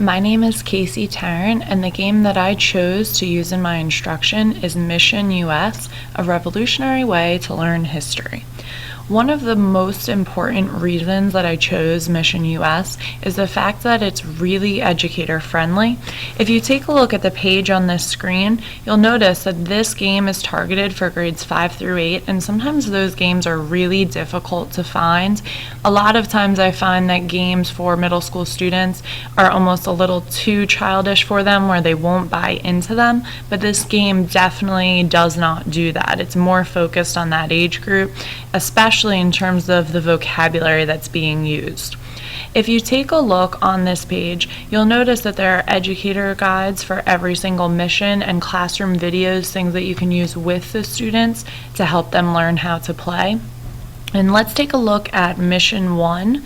My name is Casey Tarrant, and the game that I chose to use in my instruction is Mission US, a revolutionary way to learn history. One of the most important reasons that I chose Mission US is the fact that it's really educator friendly. If you take a look at the page on this screen, you'll notice that this game is targeted for grades 5 through 8, and sometimes those games are really difficult to find. A lot of times I find that games for middle school students are almost a little too childish for them, where they won't buy into them, but this game definitely does not do that. It's more focused on that age group, especially in terms of the vocabulary that's being used. If you take a look on this page, you'll notice that there are educator guides for every single mission and classroom videos, things that you can use with the students to help them learn how to play. And let's take a look at Mission 1,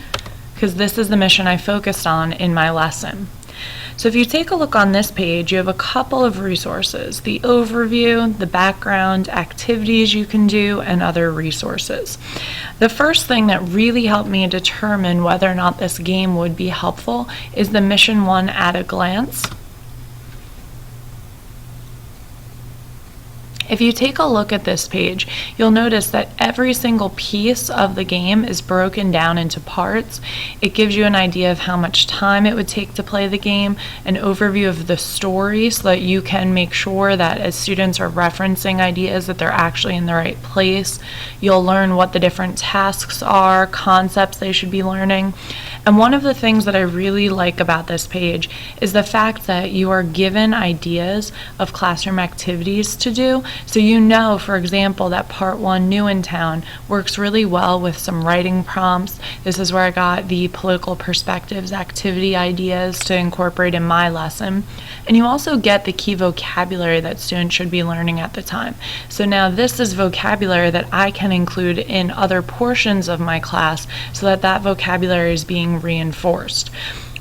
because this is the mission I focused on in my lesson. So if you take a look on this page, you have a couple of resources: the overview, the background, activities you can do, and other resources. The first thing that really helped me determine whether or not this game would be helpful is the Mission 1 at a glance. If you take a look at this page, you'll notice that every single piece of the game is broken down into parts. It gives you an idea of how much time it would take to play the game, an overview of the story so that you can make sure that as students are referencing ideas that they're actually in the right place. You'll learn what the different tasks are, concepts they should be learning. And one of the things that I really like about this page is the fact that you are given ideas of classroom activities to do. So you know, for example, that Part 1 New in Town works really well with some writing prompts. This is where I got the political perspectives activity ideas to incorporate in my lesson. And you also get the key vocabulary that students should be learning at the time. So now this is vocabulary that I can include in other portions of my class so that that vocabulary is being reinforced.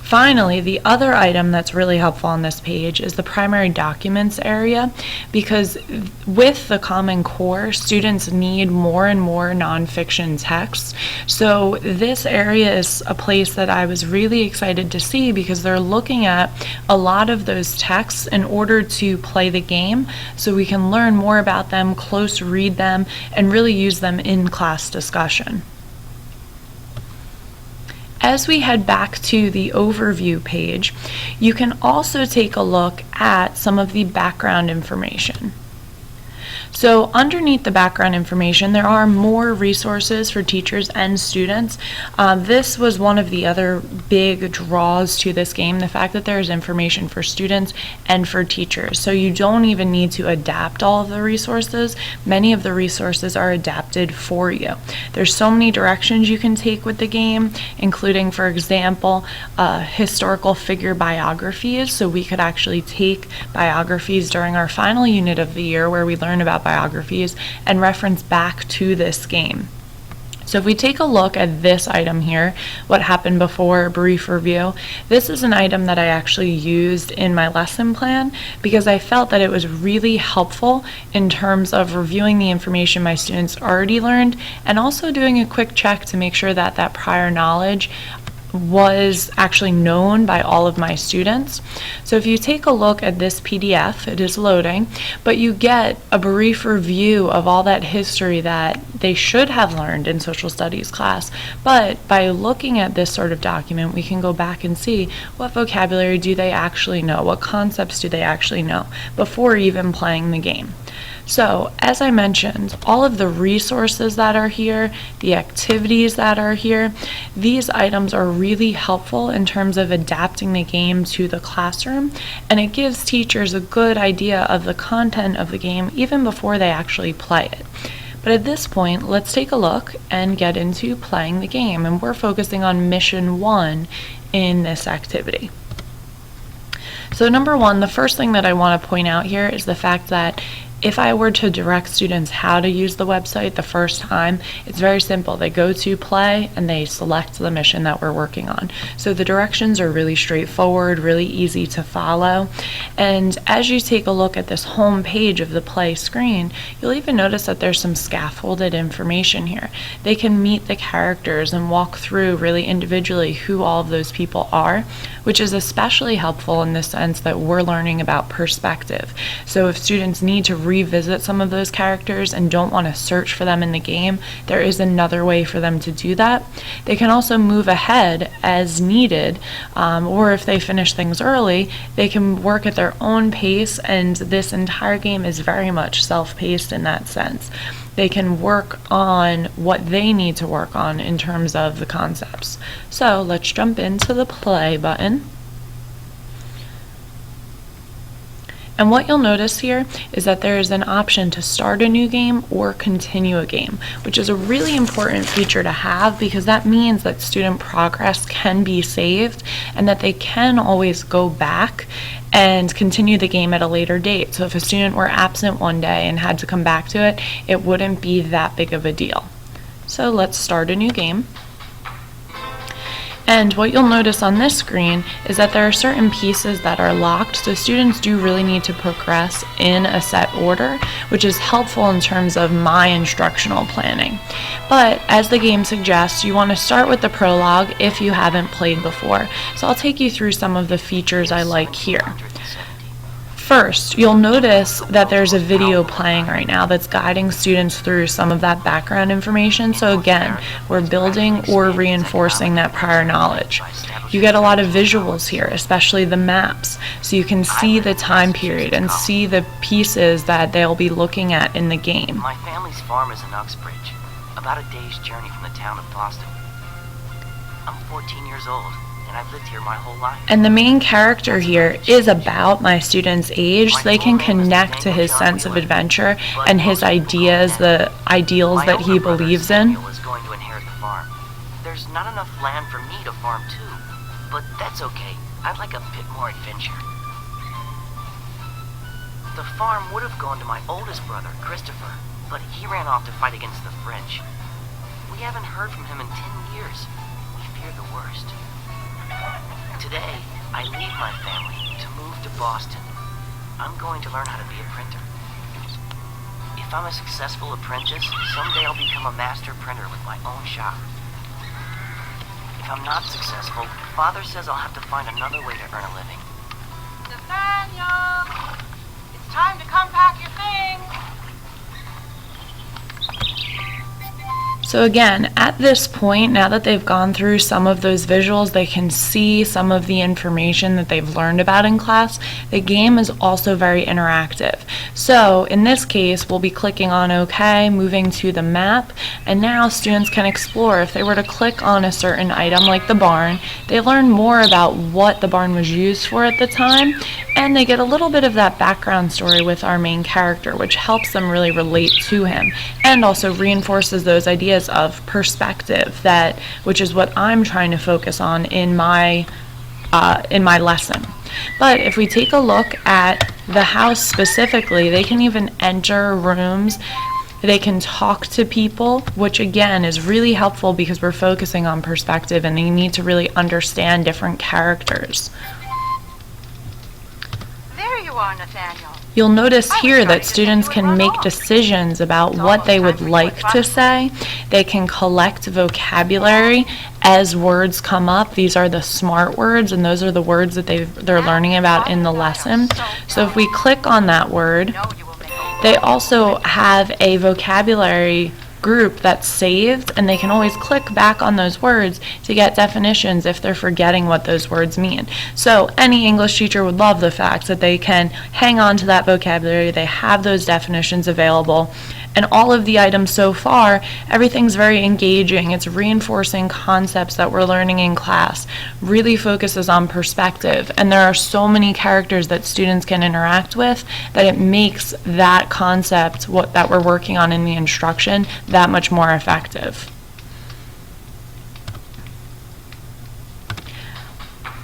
Finally, the other item that's really helpful on this page is the primary documents area, because with the Common Core, students need more and more nonfiction texts. So this area is a place that I was really excited to see, because they're looking at a lot of those texts in order to play the game, so we can learn more about them, close read them, and really use them in class discussion. As we head back to the overview page, you can also take a look at some of the background information. So underneath the background information, there are more resources for teachers and students. This was one of the other big draws to this game, the fact that there's information for students and for teachers. So you don't even need to adapt all of the resources. Many of the resources are adapted for you. There's so many directions you can take with the game, including, for example, historical figure biographies. So we could actually take biographies during our final unit of the year, where we learn about biographies, and reference back to this game. So if we take a look at this item here, what happened before, brief review, this is an item that I actually used in my lesson plan because I felt that it was really helpful in terms of reviewing the information my students already learned, and also doing a quick check to make sure that that prior knowledge was actually known by all of my students. So if you take a look at this PDF, it is loading, but you get a brief review of all that history that they should have learned in social studies class. But by looking at this sort of document, we can go back and see what vocabulary do they actually know, what concepts do they actually know before even playing the game. So, as I mentioned, all of the resources that are here, the activities that are here, these items are really helpful in terms of adapting the game to the classroom, and it gives teachers a good idea of the content of the game even before they actually play it. But at this point, let's take a look and get into playing the game, and we're focusing on Mission 1 in this activity. So number one, the first thing that I want to point out here is the fact that If I were to direct students how to use the website the first time, it's very simple. They go to play and they select the mission that we're working on. So the directions are really straightforward, really easy to follow. And as you take a look at this home page of the play screen, you'll even notice that there's some scaffolded information here. They can meet the characters and walk through really individually who all of those people are, which is especially helpful in the sense that we're learning about perspective. So if students need to revisit some of those characters and don't want to search for them in the game, there is another way for them to do that. They can also move ahead as needed, or if they finish things early, they can work at their own pace, and this entire game is very much self-paced in that sense. They can work on what they need to work on in terms of the concepts. So let's jump into the play button. And what you'll notice here is that there is an option to start a new game or continue a game, which is a really important feature to have because that means that student progress can be saved and that they can always go back and continue the game at a later date. So if a student were absent one day and had to come back to it, it wouldn't be that big of a deal. So let's start a new game. And what you'll notice on this screen is that there are certain pieces that are locked, so students do really need to progress in a set order, which is helpful in terms of my instructional planning. But as the game suggests, you want to start with the prologue if you haven't played before. So I'll take you through some of the features I like here. First, you'll notice that there's a video playing right now that's guiding students through some of that background information. So again, we're building or reinforcing that prior knowledge. You get a lot of visuals here, especially the maps, so you can see the time period and see the pieces that they'll be looking at in the game. My family's farm is in Uxbridge, about a day's journey from the town of Boston. I'm 14 years old. And I've lived here my whole life. And the main character here is about my student's age, so they can connect to his sense of adventure and his ideas, the ideals that he believes in. Was going to inherit the farm. There's not enough land for me to farm too, but that's okay. I'd like a bit more adventure. The farm would have gone to my oldest brother, Christopher, but he ran off to fight against the French. We haven't heard from him in 10 years. We fear the worst. Today, I leave my family to move to Boston. I'm going to learn how to be a printer. If I'm a successful apprentice, someday I'll become a master printer with my own shop. If I'm not successful, Father says I'll have to find another way to earn a living. Nathaniel! It's time to come pack your things! So again, at this point, now that they've gone through some of those visuals, they can see some of the information that they've learned about in class. The game is also very interactive. So in this case, we'll be clicking on OK, moving to the map, and now students can explore. If they were to click on a certain item like the barn, they learn more about what the barn was used for at the time, and they get a little bit of that background story with our main character, which helps them really relate to him, and also reinforces those ideas of perspective, which is what I'm trying to focus on in my lesson. But if we take a look at the house specifically, they can even enter rooms, they can talk to people, which again is really helpful because we're focusing on perspective and they need to really understand different characters. There you are, Nathaniel. You'll notice here that students can make decisions about what they would like to say. They can collect vocabulary as words come up. These are the smart words, and those are the words that they're learning about in the lesson. So if we click on that word, they also have a vocabulary group that's saved, and they can always click back on those words to get definitions if they're forgetting what those words mean. So any English teacher would love the fact that they can hang on to that vocabulary, they have those definitions available, and all of the items so far, everything's very engaging. It's reinforcing concepts that we're learning in class, really focuses on perspective, and there are so many characters that students can interact with that it makes that concept that we're working on in the instruction that much more effective.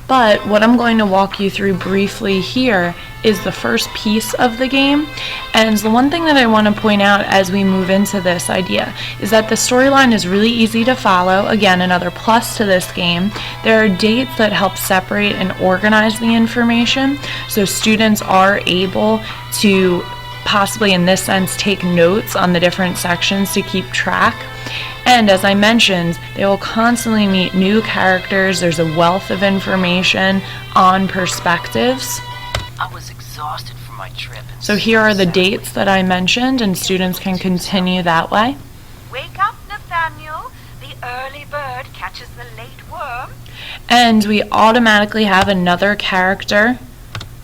But what I'm going to walk you through briefly here is the first piece of the game. And the one thing that I want to point out as we move into this idea is that the storyline is really easy to follow. Again, another plus to this game. There are dates that help separate and organize the information, so students are able to possibly, in this sense, take notes on the different sections to keep track. And as I mentioned, they will constantly meet new characters. There's a wealth of information on perspectives. I was exhausted from my trip. So here are the dates that I mentioned, and students can continue that way. Wake up, Nathaniel. The early bird catches the late worm. And we automatically have another character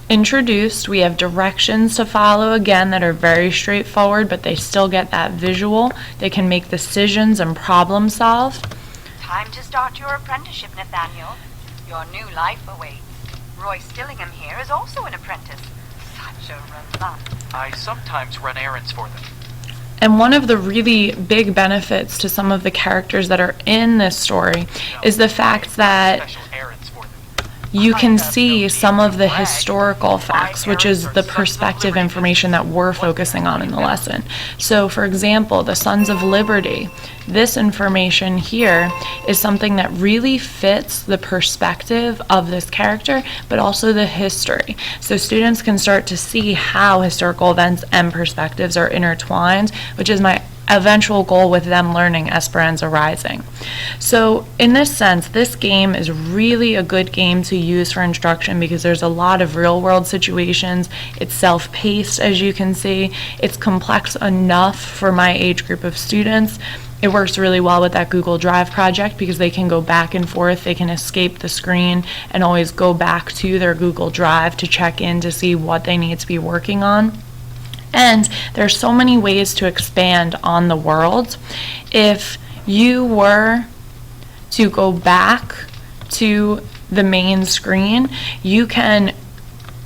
introduced. We have directions to follow again that are very straightforward, but they still get that visual. They can make decisions and problem solve. Time to start your apprenticeship, Nathaniel. Your new life awaits. Roy Stillingham here is also an apprentice. Such a relief. I sometimes run errands for them. And one of the really big benefits to some of the characters that are in this story is the fact that Special errands for them. you can see some of the historical facts, which is the perspective information that we're focusing on in the lesson. So, for example, the Sons of Liberty. This information here is something that really fits the perspective of this character, but also the history. So students can start to see how historical events and perspectives are intertwined, which is my eventual goal with them learning Esperanza Rising. So in this sense, this game is really a good game to use for instruction because there's a lot of real-world situations. It's self-paced, as you can see. It's complex enough for my age group of students. It works really well with that Google Drive project because they can go back and forth. They can escape the screen and always go back to their Google Drive to check in to see what they need to be working on. And there's so many ways to expand on the world. If you were to go back to the main screen, you can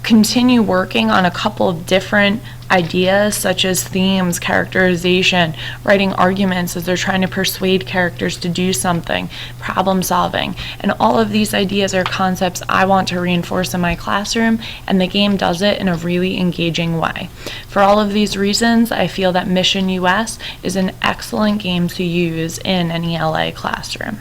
continue working on a couple of different ideas such as themes, characterization, writing arguments as they're trying to persuade characters to do something, problem solving. And all of these ideas are concepts I want to reinforce in my classroom, and the game does it in a really engaging way. For all of these reasons, I feel that Mission US is an excellent game to use in an ELA classroom.